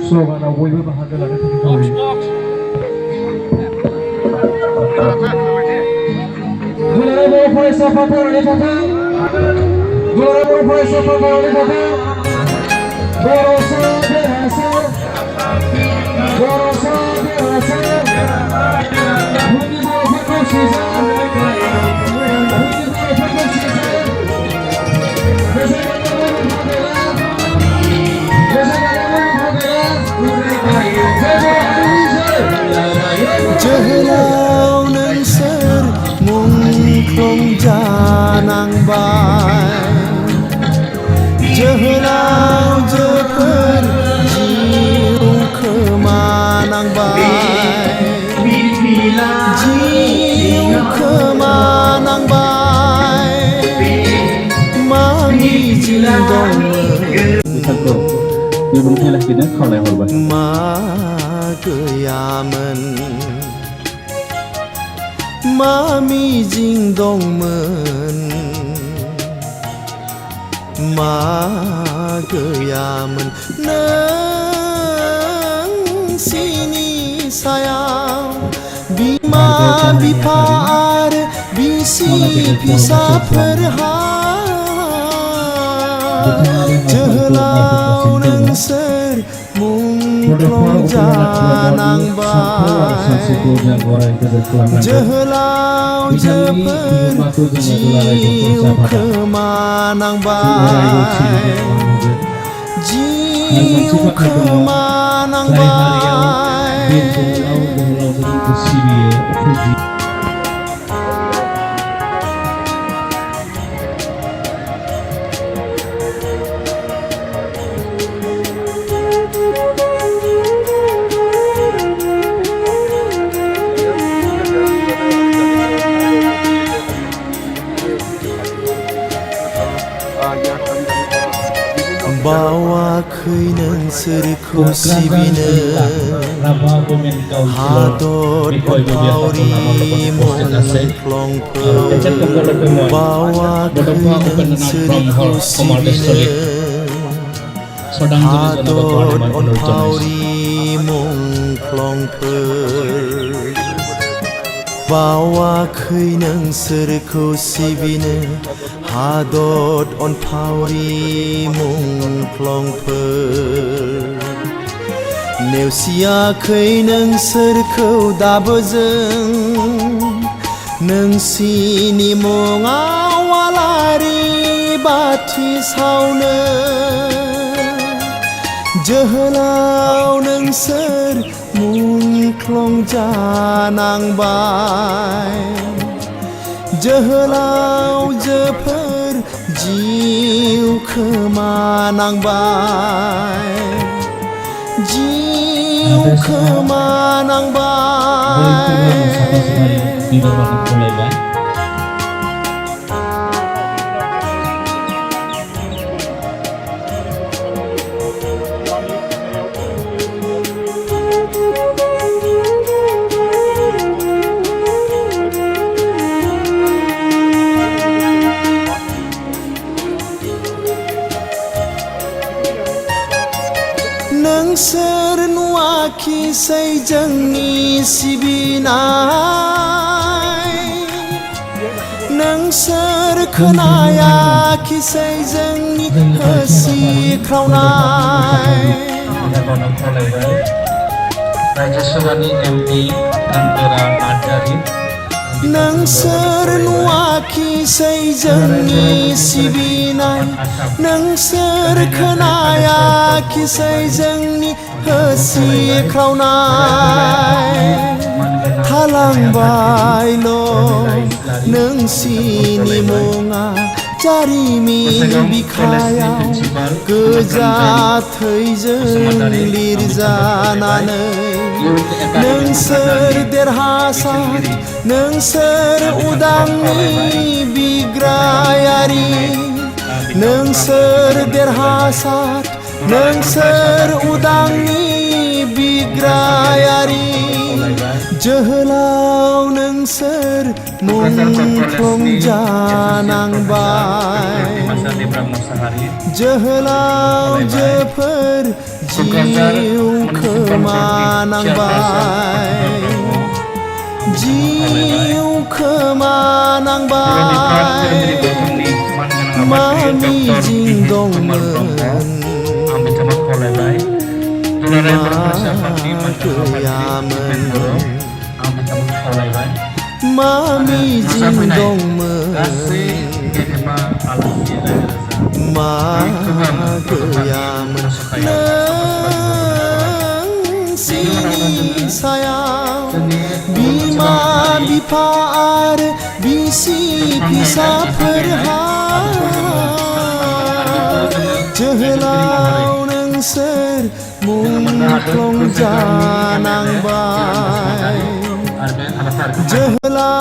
Slogan bयबो बाहागो लानो थाखाय दुलाराय बर' फरायसाफोर फरायनाय थाथों दुलाराय बर' फरायसाफोर फरायनाय थाथों बर' सा देरहासार बर' सा देरहासार बुंनि बर'फोरखौ सिजा बुंनि बर'फोरखौ सिजा जोहोलाव नोंसोर मुंख्लं जानांबाय जोहोलावजोफोर जिउ खोमानांबाय जिउ खोमानांबाय मा मिजिं दंमोन मा गैयामोन मा मिजिं दंमोन मा गैयामोन नोंसिनि सायाव बिमा बिफा आरो बिसि फिसाफोरहा जोहोलाव नोंसोर मुंख्लं जानांबाय जोहोलावजोफोर जिउ खोमानांबाय जिउ खोमानांबाय बावाखै नोंसोरखौ सिबिनो हादर अनफावरि मुंख्लंफोर बावाखै नोंसोरखौ सिबिनो हादर अनफावरि मुंख्लंफोर बावाखै नोंसोरखौ सिबिनो हादर अनफावरि मुंख्लंफोर नेवसियाखै नोंसोरखौ दाबो जों नोंसिनि मुङाव आलारि बाथि सावनो जोहोलाव नोंसोर मुंख्लं जानांबाय जोहोलावजोफोर जिउ खोमानांबाय जिउ खोमानांबाय नोंसोर नुवाखिसै जोंनि सिबिनाय नोंसोर खोनायाखिसै जोंनि होसिख्रावनाय राज्यसभानि एमपि दानगोरा नार्जारि नोंसोर नुवाखिसै जोंनि सिबिनाय नोंसोर खोनायाखिसै जोंनि होसिख्रावनाय थालांबायल' नोंसिनि मुङा जारिमिन बिखायाव गोजा थैजों लिरजानानै नोंसोर देरहासार नोंसोर उदांनि बिग्रायारि नोंसोर देरहासार नोंसोर उदांनि बिग्रायारि जोहोलाव नोंसोर मुंख्लं जानांबाय जोहोलावजोफोर जिउ खोमानांबाय जिउ खोमानांबाय मा मिजिं दंमोन मा मिजिं दंमोन मा गैयामोन नों सिनि सायाव बिमा बिफा आरो बिसि फिसाफोरहा जोहोलाव नोंसोर मुंख्लं जानांबाय जोहोलाव